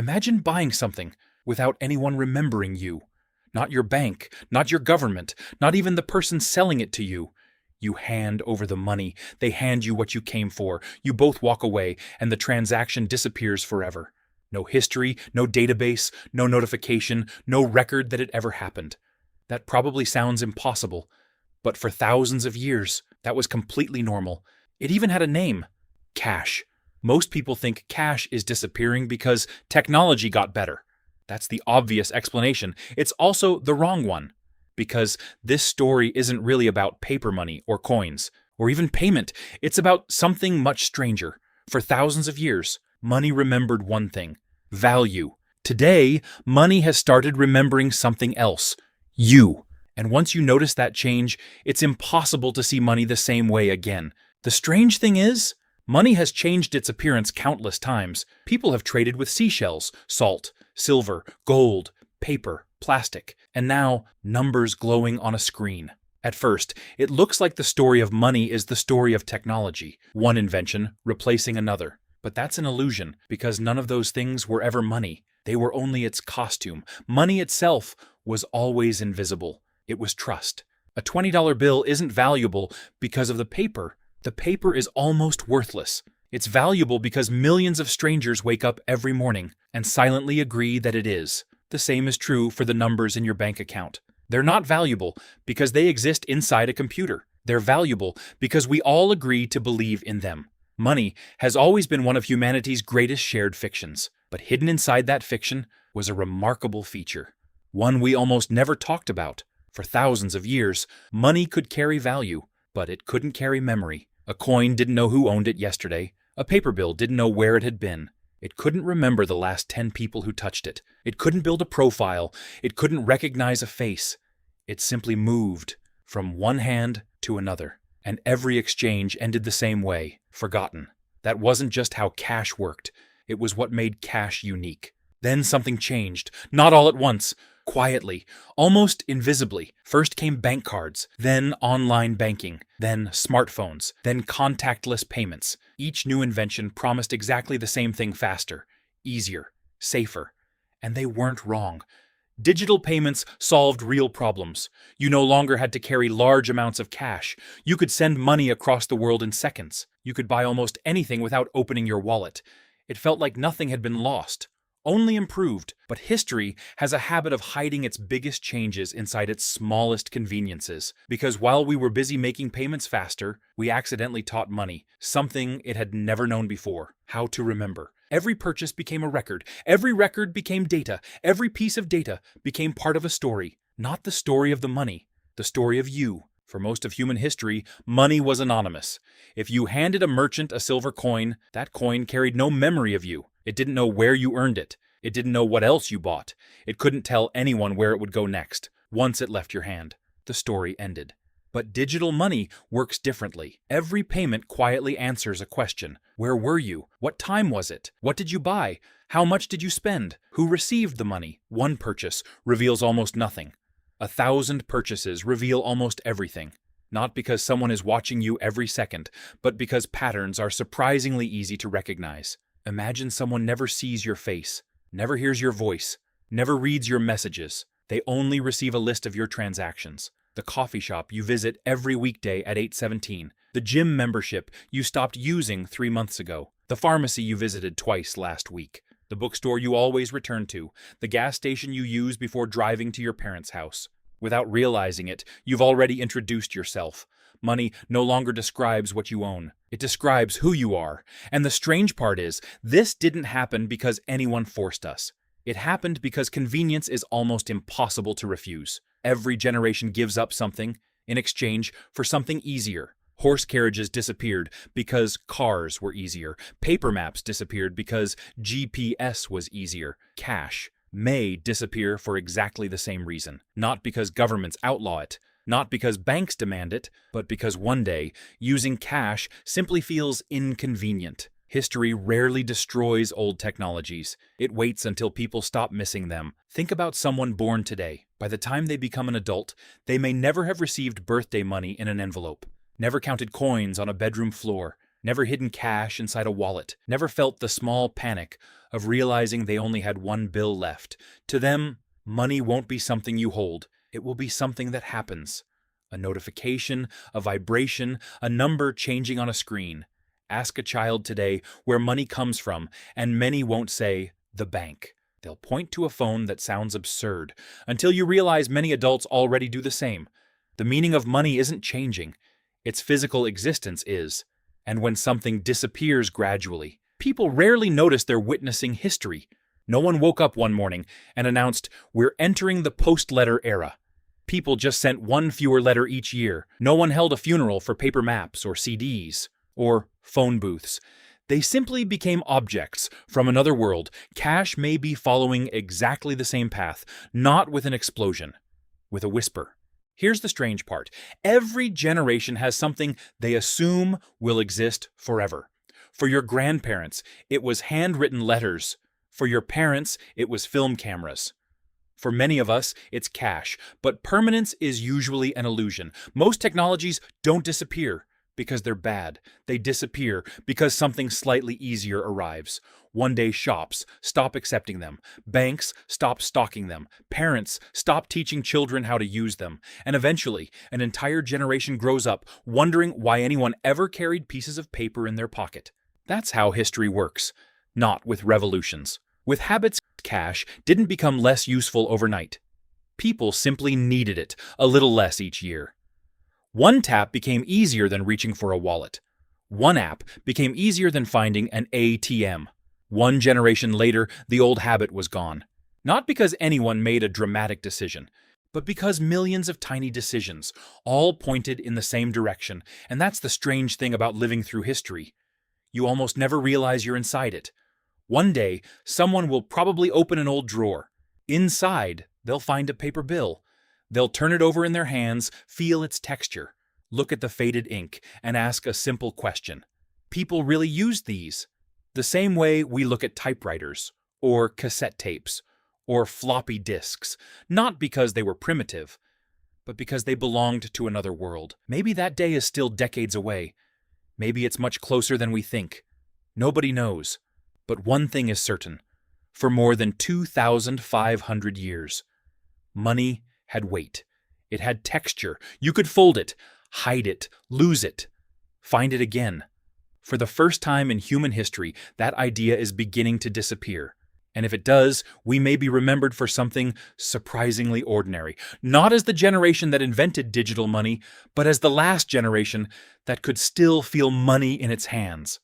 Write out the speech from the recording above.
Imagine buying something without anyone remembering you. Not your bank, not your government, not even the person selling it to you. You hand over the money, they hand you what you came for, you both walk away, and the transaction disappears forever. No history, no database, no notification, no record that it ever happened. That probably sounds impossible, but for thousands of years, that was completely normal. It even had a name: cash. Most people think cash is disappearing because technology got better. That's the obvious explanation. It's also the wrong one, because this story isn't really about paper money or coins, or even payment. It's about something much stranger. For thousands of years, money remembered one thing: value. Today, money has started remembering something else: you. And once you notice that change, it's impossible to see money the same way again. The strange thing is, money has changed its appearance countless times. People have traded with seashells, salt, silver, gold, paper, plastic, and now numbers glowing on a screen. At first, it looks like the story of money is the story of technology, one invention replacing another. But that's an illusion, because none of those things were ever money. They were only its costume. Money itself was always invisible. It was trust. A $20 bill isn't valuable because of the paper. The paper is almost worthless. It's valuable because millions of strangers wake up every morning and silently agree that it is. The same is true for the numbers in your bank account. They're not valuable because they exist inside a computer. They're valuable because we all agree to believe in them. Money has always been one of humanity's greatest shared fictions, but hidden inside that fiction was a remarkable feature, one we almost never talked about. For thousands of years, money could carry value, but it couldn't carry memory. A coin didn't know who owned it yesterday. A paper bill didn't know where it had been. It couldn't remember the last 10 people who touched it. It couldn't build a profile. It couldn't recognize a face. It simply moved from one hand to another. And every exchange ended the same way: forgotten. That wasn't just how cash worked. It was what made cash unique. Then something changed, not all at once. Quietly, almost invisibly. First came bank cards, then online banking, then smartphones, then contactless payments. Each new invention promised exactly the same thing: faster, easier, safer. And they weren't wrong. Digital payments solved real problems. You no longer had to carry large amounts of cash. You could send money across the world in seconds. You could buy almost anything without opening your wallet. It felt like nothing had been lost, only improved. But history has a habit of hiding its biggest changes inside its smallest conveniences. Because while we were busy making payments faster, we accidentally taught money something it had never known before: how to remember. Every purchase became a record. Every record became data. Every piece of data became part of a story. Not the story of the money, the story of you. For most of human history, money was anonymous. If you handed a merchant a silver coin, that coin carried no memory of you. It didn't know where you earned it. It didn't know what else you bought. It couldn't tell anyone where it would go next. Once it left your hand, the story ended. But digital money works differently. Every payment quietly answers a question: where were you? What time was it? What did you buy? How much did you spend? Who received the money? One purchase reveals almost nothing. 1,000 purchases reveal almost everything. Not because someone is watching you every second, but because patterns are surprisingly easy to recognize. Imagine someone never sees your face, never hears your voice, never reads your messages. They only receive a list of your transactions. The coffee shop you visit every weekday at 8:17. The gym membership you stopped using 3 months ago. The pharmacy you visited twice last week. The bookstore you always return to. The gas station you use before driving to your parents' house. Without realizing it, you've already introduced yourself. Money no longer describes what you own. It describes who you are. And the strange part is, this didn't happen because anyone forced us. It happened because convenience is almost impossible to refuse. Every generation gives up something in exchange for something easier. Horse carriages disappeared because cars were easier. Paper maps disappeared because GPS was easier. Cash may disappear for exactly the same reason. Not because governments outlaw it, not because banks demand it, but because one day, using cash simply feels inconvenient. History rarely destroys old technologies. It waits until people stop missing them. Think about someone born today. By the time they become an adult, they may never have received birthday money in an envelope, never counted coins on a bedroom floor, never hidden cash inside a wallet, never felt the small panic of realizing they only had one bill left. To them, money won't be something you hold. It will be something that happens. A notification, a vibration, a number changing on a screen. Ask a child today where money comes from, and many won't say, the bank. They'll point to a phone that sounds absurd, until you realize many adults already do the same. The meaning of money isn't changing. Its physical existence is. And when something disappears gradually, people rarely notice they're witnessing history. No one woke up one morning and announced, we're entering the post-letter era. People just sent one fewer letter each year. No one held a funeral for paper maps or CDs or phone booths. They simply became objects from another world. Cash may be following exactly the same path, not with an explosion, with a whisper. Here's the strange part. Every generation has something they assume will exist forever. For your grandparents, it was handwritten letters. For your parents, it was film cameras. For many of us, it's cash, but permanence is usually an illusion. Most technologies don't disappear because they're bad. They disappear because something slightly easier arrives. One-day shops stop accepting them. Banks stop stocking them. Parents stop teaching children how to use them. And eventually, an entire generation grows up wondering why anyone ever carried pieces of paper in their pocket. That's how history works, not with revolutions. With habits, cash didn't become less useful overnight. People simply needed it a little less each year. One tap became easier than reaching for a wallet. One app became easier than finding an ATM. One generation later, the old habit was gone. Not because anyone made a dramatic decision, but because millions of tiny decisions all pointed in the same direction. And that's the strange thing about living through history. You almost never realize you're inside it. One day, someone will probably open an old drawer. Inside, they'll find a paper bill. They'll turn it over in their hands, feel its texture, look at the faded ink, and ask a simple question. People really used these the same way we look at typewriters, or cassette tapes, or floppy disks, not because they were primitive, but because they belonged to another world. Maybe that day is still decades away. Maybe it's much closer than we think. Nobody knows. But one thing is certain. For more than 2,500 years, money had weight. It had texture. You could fold it, hide it, lose it, find it again. For the first time in human history, that idea is beginning to disappear. And if it does, we may be remembered for something surprisingly ordinary. Not as the generation that invented digital money, but as the last generation that could still feel money in its hands.